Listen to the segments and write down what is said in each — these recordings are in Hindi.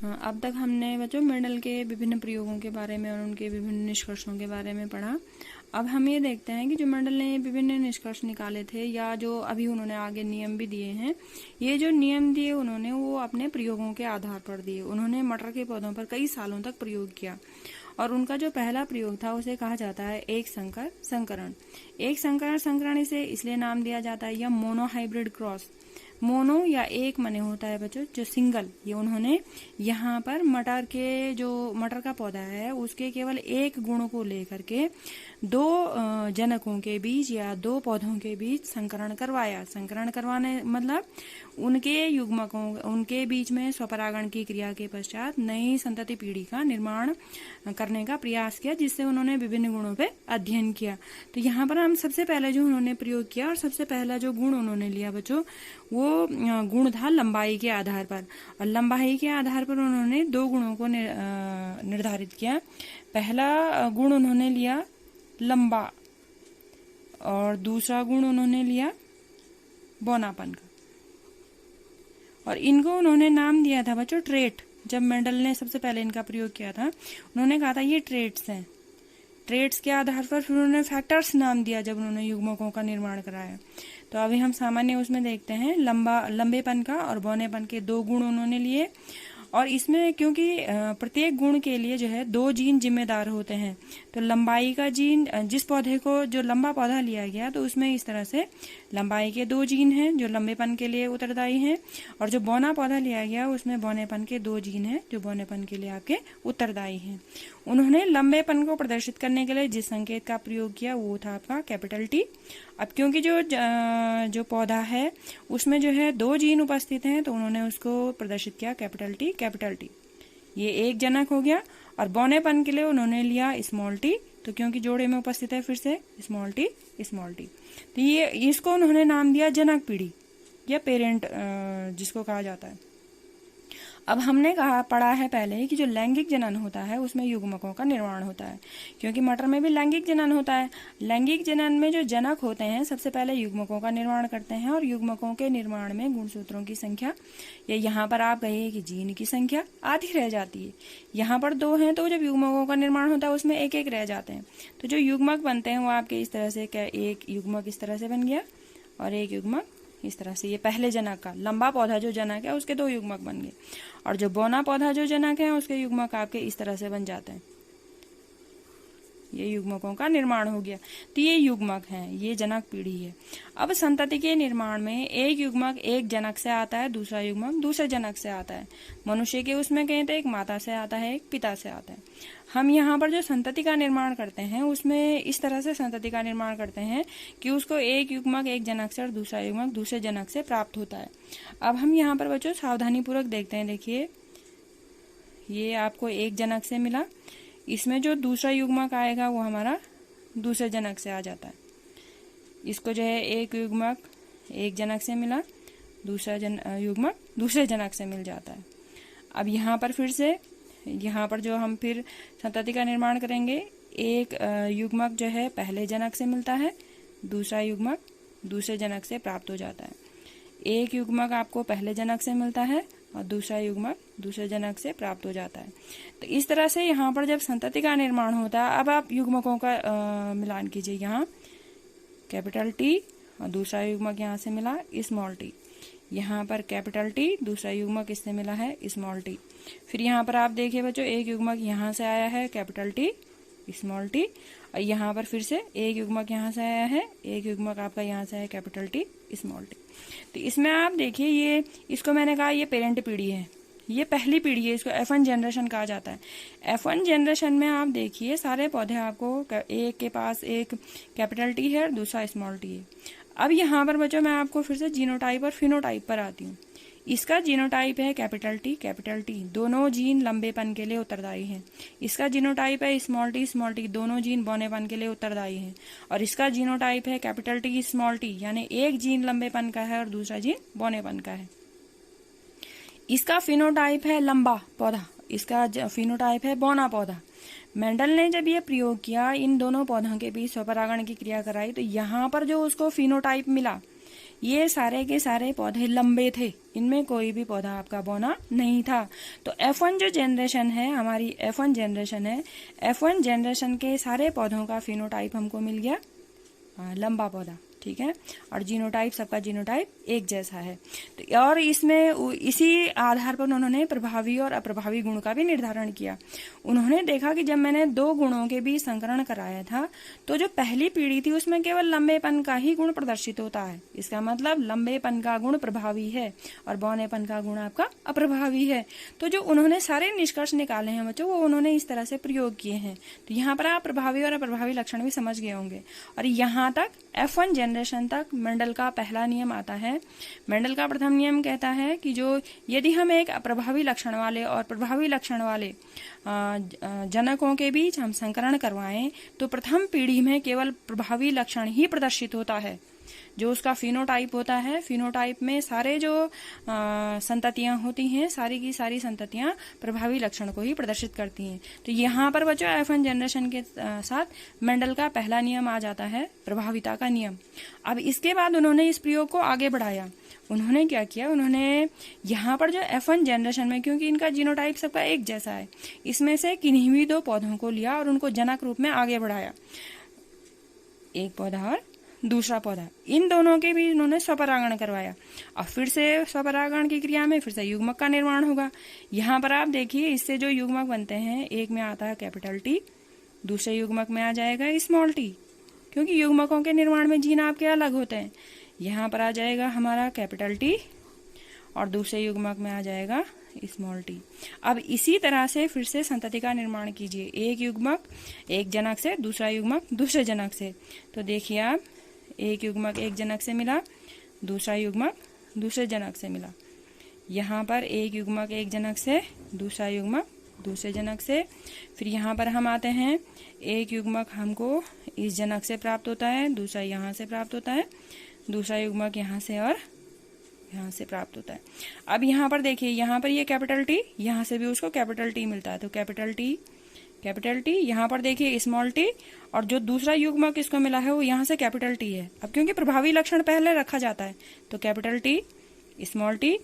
हाँ, अब तक हमने बच्चों मेंडल के विभिन्न प्रयोगों के बारे में और उनके विभिन्न निष्कर्षों के बारे में पढ़ा। अब हम ये देखते हैं कि जो मेंडल ने विभिन्न निष्कर्ष निकाले थे या जो अभी उन्होंने आगे नियम भी दिए हैं, ये जो नियम दिए उन्होंने वो अपने प्रयोगों के आधार पर दिए। उन्होंने मटर के पौधों पर कई सालों तक प्रयोग किया और उनका जो पहला प्रयोग था उसे कहा जाता है एक संकर संकरण। एक संकरण संकरण इसे इसलिए नाम दिया जाता है या मोनो हाइब्रिड क्रॉस। मोनो या एक मने होता है बच्चों जो सिंगल, ये उन्होंने यहाँ पर मटर का पौधा है उसके केवल एक गुण को लेकर के दो जनकों के बीच या दो पौधों के बीच संकरण करवाया। संकरण करवाने मतलब उनके बीच में स्वपरागण की क्रिया के पश्चात नई संतति पीढ़ी का निर्माण करने का प्रयास किया, जिससे उन्होंने विभिन्न गुणों पे अध्ययन किया। तो यहाँ पर हम सबसे पहले जो उन्होंने प्रयोग किया और सबसे पहला जो गुण उन्होंने लिया बच्चों वो गुण था लंबाई के आधार पर। और लंबाई के आधार पर उन्होंने दो गुणों को निर्धारित किया। पहला गुण उन्होंने लिया लंबा और दूसरा गुण उन्होंने लिया बौनापन का, और इनको उन्होंने नाम दिया था बच्चों ट्रेट। जब मेंडल ने सबसे पहले इनका प्रयोग किया था उन्होंने कहा था ये ट्रेट्स हैं। ट्रेट्स के आधार पर फिर उन्होंने फैक्टर्स नाम दिया जब उन्होंने युग्मकों का निर्माण कराया। तो अभी हम सामान्य उसमें देखते हैं लंबेपन का और बौनेपन के दो गुण उन्होंने लिए। और इसमें क्योंकि प्रत्येक गुण के लिए जो है दो जीन जिम्मेदार होते हैं, तो लंबाई का जीन जिस पौधे को जो लंबा पौधा लिया गया तो उसमें इस तरह से लंबाई के दो जीन हैं जो लंबेपन के लिए उत्तरदायी हैं, और जो बौना पौधा लिया गया उसमें बौनेपन के दो जीन हैं जो बौनेपन के लिए आपके उत्तरदायी हैं। उन्होंने लंबेपन को प्रदर्शित करने के लिए जिस संकेत का प्रयोग किया वो था आपका कैपिटल टी। अब क्योंकि जो पौधा है उसमें जो है दो जीन उपस्थित हैं तो उन्होंने उसको प्रदर्शित किया कैपिटल टी। ये एक जनक हो गया। और बौनेपन के लिए उन्होंने लिया स्मॉल टी, तो क्योंकि जोड़े में उपस्थित है फिर से स्मॉल टी। तो ये इसको उन्होंने नाम दिया जनक पीढ़ी या पेरेंट जिसको कहा जाता है। अब हमने पढ़ा है पहले कि जो लैंगिक जनन होता है उसमें युग्मकों का निर्माण होता है, क्योंकि मटर में भी लैंगिक जनन होता है। लैंगिक जनन में जो जनक होते हैं सबसे पहले युग्मकों का निर्माण करते हैं, और युग्मकों के निर्माण में गुणसूत्रों की संख्या या यहाँ पर आप कहिए कि जीन की संख्या आधी रह जाती है। यहाँ पर दो हैं तो जब युग्मकों का निर्माण होता है उसमें एक एक रह जाते हैं। तो जो युग्मक बनते हैं वो आपके इस तरह से, एक युग्मक इस तरह से बन गया और एक युग्मक इस तरह से। ये पहले जनक का लंबा पौधा जो जनक है उसके दो युग्मक बन गए, और जो बौना पौधा जो जनक है उसके युग्मक आपके इस तरह से बन जाते हैं। ये युग्मकों का निर्माण हो गया। तो ये युग्मक हैं, ये जनक पीढ़ी है। अब संतति के निर्माण में एक युग्मक एक जनक से आता है, दूसरा युग्मक दूसरे जनक से आता है। मनुष्य के उसमें कहते हैं एक माता से आता है एक पिता से आता है। हम यहाँ पर जो संतति का निर्माण करते हैं उसमें इस तरह से संतति का निर्माण करते हैं कि उसको एक युग्मक एक जनक से और दूसरा युग्मक दूसरे जनक से प्राप्त होता है। अब हम यहाँ पर बच्चों सावधानी पूर्वक देखते हैं। देखिए ये आपको एक जनक से मिला, इसमें जो दूसरा युग्मक आएगा वो हमारा दूसरे जनक से आ जाता है। इसको जो है एक युग्मक एक जनक से मिला, दूसरा युग्मक दूसरे जनक से मिल जाता है। अब यहाँ पर फिर से यहाँ पर जो हम फिर संतति का निर्माण करेंगे, एक युग्मक जो है पहले जनक से मिलता है, दूसरा युग्मक दूसरे जनक से प्राप्त हो जाता है। एक युग्मक आपको पहले जनक से मिलता है और दूसरा युग्मक दूसरे जनक से प्राप्त हो जाता है। तो इस तरह से यहाँ पर जब संतति का निर्माण होता है, अब आप युग्मकों का मिलान कीजिए। यहाँ कैपिटल टी और दूसरा युग्मक यहाँ से मिला स्मॉल टी, यहाँ पर कैपिटल टी दूसरा युग्मक इससे मिला है स्मॉल टी। फिर यहाँ पर आप देखिए बच्चों एक युग्मक यहाँ से आया है कैपिटल टी स्मॉल टी, और यहाँ पर फिर से एक युग्मक यहाँ से आया है, एक युग्मक आपका यहाँ से है कैपिटल टी स्मॉल टी। तो इसमें आप देखिए ये इसको मैंने कहा ये पेरेंट पीढ़ी है, ये पहली पीढ़ी है, इसको F1 जनरेशन कहा जाता है। F1 जनरेशन में आप देखिए सारे पौधे आपको एक के पास एक कैपिटल टी है और दूसरा स्मॉल टी है। अब यहाँ पर बच्चों मैं आपको फिर से जीनोटाइप और फिनोटाइप पर आती हूँ। इसका जीनोटाइप है कैपिटल टी, दोनों जीन लंबेपन के लिए उत्तरदायी हैं। इसका जीनोटाइप है स्मॉल टी, दोनों जीन बौनेपन के लिए उत्तरदायी हैं। और इसका जीनोटाइप है कैपिटल टी स्मॉल टी, यानी एक जीन लंबेपन का है और दूसरा जीन बौनेपन का है। इसका फिनोटाइप है लंबा पौधा, इसका फिनोटाइप है बौना पौधा। मेंडल ने जब ये प्रयोग किया, इन दोनों पौधों के बीच स्वपरागण की क्रिया कराई, तो यहाँ पर जो उसको फिनोटाइप मिला ये सारे के सारे पौधे लंबे थे, इनमें कोई भी पौधा आपका बौना नहीं था। तो F1 जो जनरेशन है, हमारी F1 जनरेशन है, F1 जनरेशन के सारे पौधों का फिनोटाइप हमको मिल गया लंबा पौधा, ठीक है। और जीनोटाइप, सबका जीनोटाइप एक जैसा है। तो और इसमें इसी आधार पर उन्होंने प्रभावी और अप्रभावी गुण का भी निर्धारण किया। उन्होंने देखा कि जब मैंने दो गुणों के बीच संकरण कराया था तो जो पहली पीढ़ी थी उसमें केवल लंबेपन का ही गुण प्रदर्शित होता है। इसका मतलब लंबेपन का गुण प्रभावी है और बौनेपन का गुण आपका अप्रभावी है। तो जो उन्होंने सारे निष्कर्ष निकाले हैं बच्चों, वो उन्होंने इस तरह से प्रयोग किए हैं। तो यहाँ पर आप प्रभावी और अप्रभावी लक्षण भी समझ गए होंगे। और यहाँ तक F1 जनरेशन तक मेंडल का पहला नियम आता है। मेंडल का प्रथम नियम कहता है कि जो यदि हम एक अप्रभावी लक्षण वाले और प्रभावी लक्षण वाले जनकों के बीच हम संकरण करवाएं तो प्रथम पीढ़ी में केवल प्रभावी लक्षण ही प्रदर्शित होता है। जो उसका फिनोटाइप होता है, फिनोटाइप में सारे जो संततियां होती हैं, सारी की सारी संततियां प्रभावी लक्षण को ही प्रदर्शित करती हैं। तो यहाँ पर बच्चों F1 जनरेशन के साथ मेंडल का पहला नियम आ जाता है, प्रभाविता का नियम। अब इसके बाद उन्होंने इस प्रयोग को आगे बढ़ाया। उन्होंने क्या किया, उन्होंने यहाँ पर जो F1 जनरेशन में, क्योंकि इनका जीनोटाइप सबका एक जैसा है, इसमें से किन्हीं भी दो पौधों को लिया और उनको जनक रूप में आगे बढ़ाया। एक पौधा और दूसरा पौधा, इन दोनों के भी इन्होंने स्वपरागण करवाया। और फिर से स्वपरागण की क्रिया में फिर से युग्मक का निर्माण होगा। यहाँ पर आप देखिए, इससे जो युग्मक बनते हैं, एक में आता है कैपिटल टी, दूसरे युग्मक में आ जाएगा स्मॉल टी, क्योंकि युग्मकों के निर्माण में जीन आपके अलग होते हैं। यहाँ पर आ जाएगा हमारा कैपिटल टी और दूसरे युग्मक में आ जाएगा स्मॉल टी। अब इसी तरह से फिर से संतति का निर्माण कीजिए। एक युग्मक एक जनक से, दूसरा युग्मक दूसरे जनक से। तो देखिए आप, एक युग्मक एक जनक से मिला, दूसरा युग्मक दूसरे जनक से मिला। यहाँ पर एक युग्मक एक जनक से, दूसरा युग्मक दूसरे जनक से। फिर यहाँ पर हम आते हैं, एक युग्मक हमको इस जनक से प्राप्त होता है, दूसरा यहाँ से प्राप्त होता है, दूसरा युग्मक यहाँ से और यहाँ से प्राप्त होता है। अब यहाँ पर देखिए, यहाँ पर ये कैपिटल टी, यहाँ से भी उसको कैपिटल टी मिलता है। तो कैपिटल टी, यहाँ पर देखिए स्मॉल टी, और जो दूसरा युग्मक इसको मिला है वो यहाँ से कैपिटल टी है। अब क्योंकि प्रभावी लक्षण पहले रखा जाता है, तो कैपिटल टी स्मॉल टी।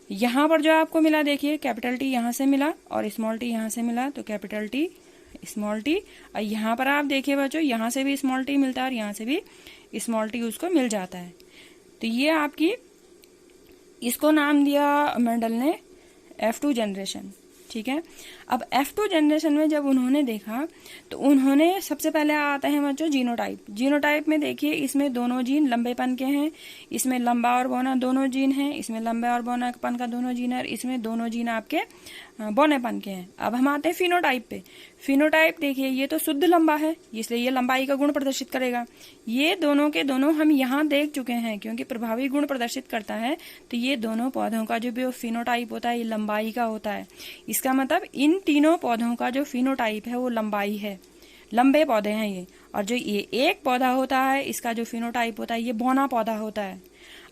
यहाँ पर जो आपको मिला, देखिए कैपिटल टी यहाँ से मिला और स्मॉल टी यहाँ से मिला, तो कैपिटल टी स्मॉल टी। और यहाँ पर आप देखिए बच्चों, यहाँ से भी स्मॉल टी मिलता है और यहाँ से भी स्मॉल टी उसको मिल जाता है। तो ये आपकी, इसको नाम दिया मेंडल ने F2 जनरेशन, ठीक है। अब F2 जनरेशन में जब उन्होंने देखा तो उन्होंने सबसे पहले आता है बच्चों जीनोटाइप। जीनोटाइप में देखिए, इसमें दोनों जीन लंबेपन के हैं, इसमें लंबा और बौना दोनों जीन हैं, इसमें लंबे और बौनापन का दोनों जीन है, और इसमें दोनों जीन आपके बौनेपन के हैं। अब हम आते हैं फिनोटाइप पे। फिनोटाइप देखिए, ये तो शुद्ध लंबा है, इसलिए ये लंबाई का गुण प्रदर्शित करेगा। ये दोनों के दोनों हम यहाँ देख चुके हैं, क्योंकि प्रभावी गुण प्रदर्शित करता है। तो ये दोनों पौधों का जो भी फिनोटाइप होता है, ये लंबाई का होता है। इसका मतलब इन तीनों पौधों का जो फिनोटाइप है वो लंबाई है, लंबे पौधे हैं ये। और जो ये एक पौधा होता है, इसका जो फिनोटाइप होता है, ये बौना पौधा होता है।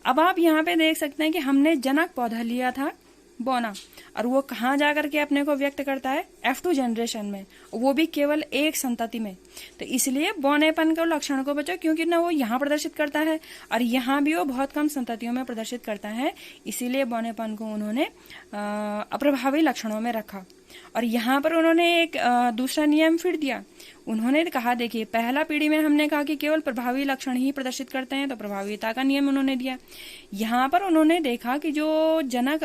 अब आप यहाँ पे देख सकते हैं कि हमने जनक पौधा लिया था बौना, और वो कहाँ जाकर के अपने को व्यक्त करता है, F2 जनरेशन में, वो भी केवल एक संतति में। तो इसलिए बौनेपन के लक्षण को बच्चों, क्योंकि ना वो यहाँ प्रदर्शित करता है और यहाँ भी वो बहुत कम संततियों में प्रदर्शित करता है, इसीलिए बौनेपन को उन्होंने अप्रभावी लक्षणों में रखा। और यहाँ पर उन्होंने एक दूसरा नियम फिर दिया। उन्होंने कहा, देखिए पहला पीढ़ी में हमने कहा कि केवल प्रभावी लक्षण ही प्रदर्शित करते हैं, तो प्रभावीता का नियम उन्होंने दिया। यहाँ पर उन्होंने देखा कि जो जनक,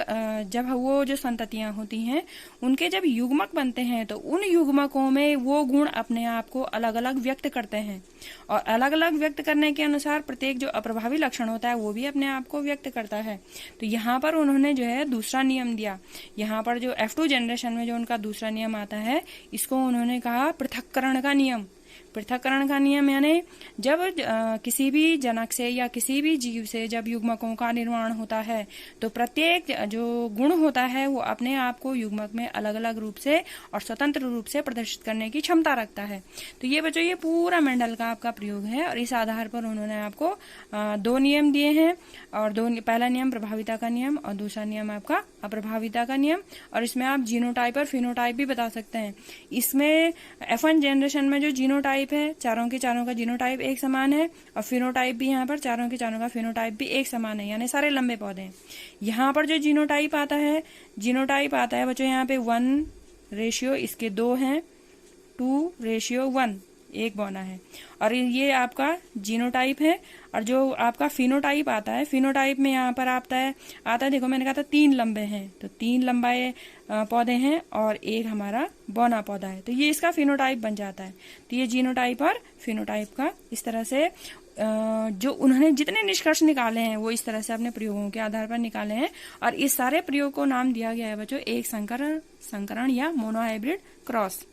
जब वो जो संततियां होती हैं, उनके जब युग्मक बनते हैं तो उन युग्मकों में वो गुण अपने आप को अलग अलग व्यक्त करते हैं, और अलग अलग व्यक्त करने के अनुसार प्रत्येक जो अप्रभावी लक्षण होता है वो भी अपने आप को व्यक्त करता है। तो यहाँ पर उन्होंने जो है दूसरा नियम दिया। यहाँ पर जो F2 जनरेशन में जो उनका दूसरा नियम आता है, इसको उन्होंने कहा पृथक्करण का नियम। पृथक्करण का नियम यानी जब किसी भी जनक से या किसी भी जीव से जब युग्मकों का निर्माण होता है, तो प्रत्येक जो गुण होता है वो अपने आप को युग्मक में अलग अलग रूप से और स्वतंत्र रूप से प्रदर्शित करने की क्षमता रखता है। तो ये बच्चों, ये पूरा मेंडल का आपका प्रयोग है, और इस आधार पर उन्होंने आपको दो नियम दिए हैं। और पहला नियम प्रभाविता का नियम और दूसरा नियम आपका अप्रभाविता का नियम, और इसमें आप जीनोटाइप और फिनोटाइप भी बता सकते हैं। इसमें F1 जनरेशन में जो जीनोटाइप है, चारों के चारों का जीनोटाइप एक समान है, और फिनोटाइप भी यहाँ पर चारों के चारों का फिनोटाइप भी एक समान है, यानी सारे लंबे पौधे हैं। यहाँ पर जो जीनोटाइप आता है बच्चों, यहाँ पे 1:, इसके 2 हैं, 2:1, एक बौना है, और ये आपका जीनोटाइप है। और जो आपका फिनोटाइप आता है, फिनोटाइप में यहाँ पर आता है देखो मैंने कहा था 3 लंबे हैं, तो 3 लंबाए पौधे हैं और एक हमारा बौना पौधा है, तो ये इसका फिनोटाइप बन जाता है। तो ये जीनोटाइप और फिनोटाइप का इस तरह से जो उन्होंने जितने निष्कर्ष निकाले हैं वो इस तरह से अपने प्रयोगों के आधार पर निकाले हैं, और इस सारे प्रयोग को नाम दिया गया है बच्चों एक संकरण या मोनोहाइब्रिड क्रॉस।